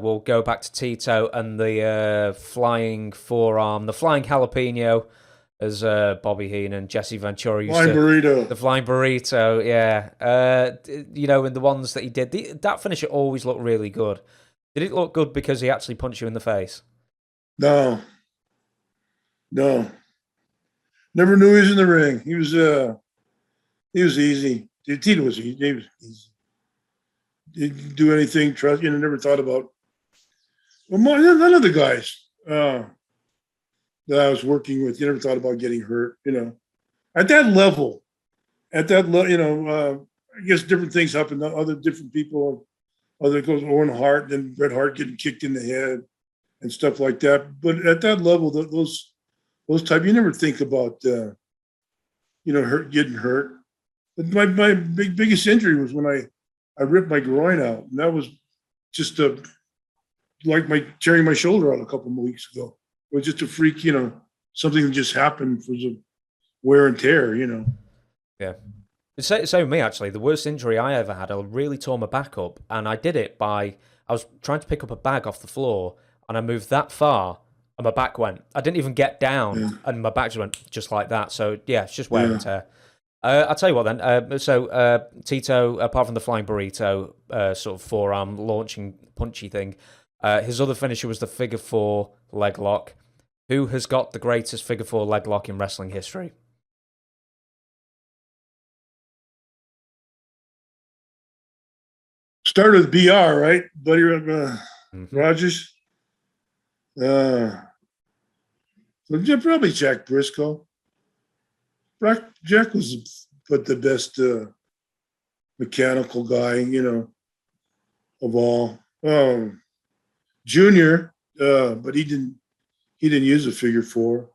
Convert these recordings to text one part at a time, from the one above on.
we'll go back to Tito and the flying forearm, the flying jalapeno, as Bobby Heenan, Jesse Ventura used Flying burrito. The flying burrito, yeah. And the ones that he did, that finisher always looked really good. Did it look good because he actually punched you in the face? No. Never knew he was in the ring. He was easy. Tito was easy. He was easy. Didn't do anything. Never thought about. Well, none of the guys that I was working with, you never thought about getting hurt. At that level, I guess different things happen. Other different people, other goes Owen Hart, then Bret Hart getting kicked in the head and stuff like that. But at that level, those type, you never think about getting hurt. But my biggest injury was when I ripped my groin out, and that was just like tearing my shoulder out a couple of weeks ago. It was just a freak, something that just happened for the wear and tear, Yeah. Same with me, actually. The worst injury I ever had, I really tore my back up, and I did it I was trying to pick up a bag off the floor, and I moved that far, and my back went. I didn't even get down, and my back just went just like that. So, yeah, it's just wear and tear. I'll tell you what then. So Tito, apart from the flying burrito, sort of forearm launching punchy thing, his other finisher was the figure 4 leg lock. Who has got the greatest figure 4 leg lock in wrestling history? Started with BR, right? Buddy Rogers. Probably Jack Briscoe. Jack was the best mechanical guy, of all. Junior, but he didn't use a figure 4.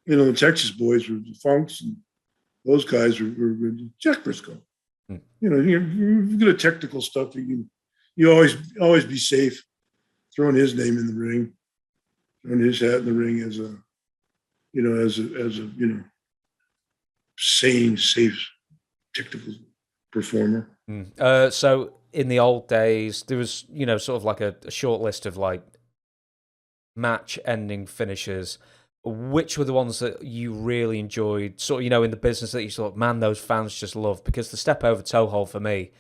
The Texas boys were the Funks, and those guys were Jack Briscoe. You're good at technical stuff. You always be safe throwing his name in the ring, throwing his hat in the ring as a sane, safe, technical performer. So in the old days, there was, sort of like a short list of like match-ending finishers. Which were the ones that you really enjoyed, sort of, in the business that you thought, man, those fans just love? Because the step over toe hold for me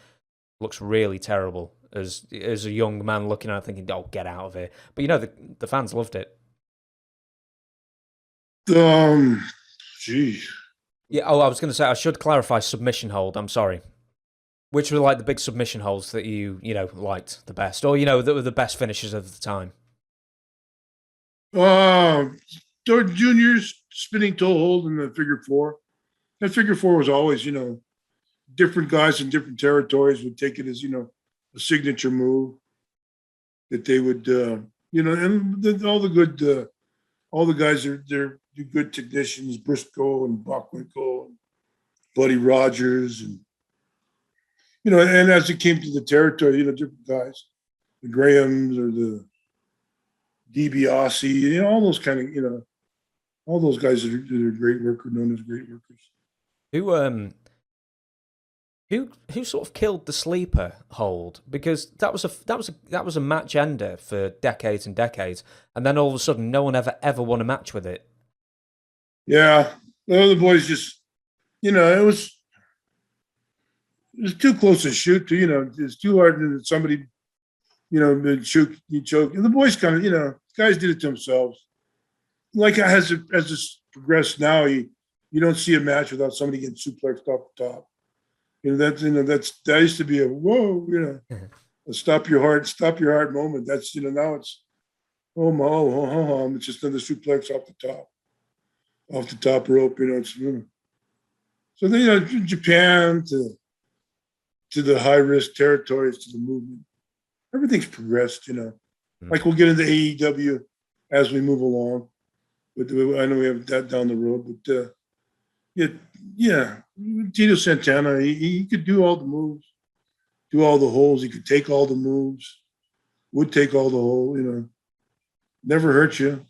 looks really terrible as a young man looking at it thinking, oh, get out of here. But the fans loved it. Geez. Yeah, I was going to say, I should clarify submission hold, I'm sorry. Which were like the big submission holds that you liked the best, or, that were the best finishers of the time? Junior's spinning toe hold in the figure 4. That figure 4 was always, different guys in different territories would take it as, a signature move that they would, and all the guys they're good technicians, Briscoe and Bockwinkel and Buddy Rogers, and and as it came to the territory, different guys, the Grahams or the DiBiase, all those kind of, all those guys that are great workers, known as great workers. Who sort of killed the sleeper hold? Because that was a match ender for decades and decades, and then all of a sudden, no one ever won a match with it. Yeah, the boys just, it was too close to shoot. It's too hard to somebody, shoot, you choke. And the boys kind of, guys did it to themselves. Like as this progressed now, you don't see a match without somebody getting suplexed off the top. That used to be a whoa, a stop your heart moment. That's now it's it's just another suplex off the top rope. So then Japan to the high risk territories to the movement, everything's progressed. Like we'll get into AEW as we move along. But I know we have that down the road. But yeah, Tito Santana, he could do all the moves, do all the holes. He could take all the moves, would take all the hole. Never hurt you.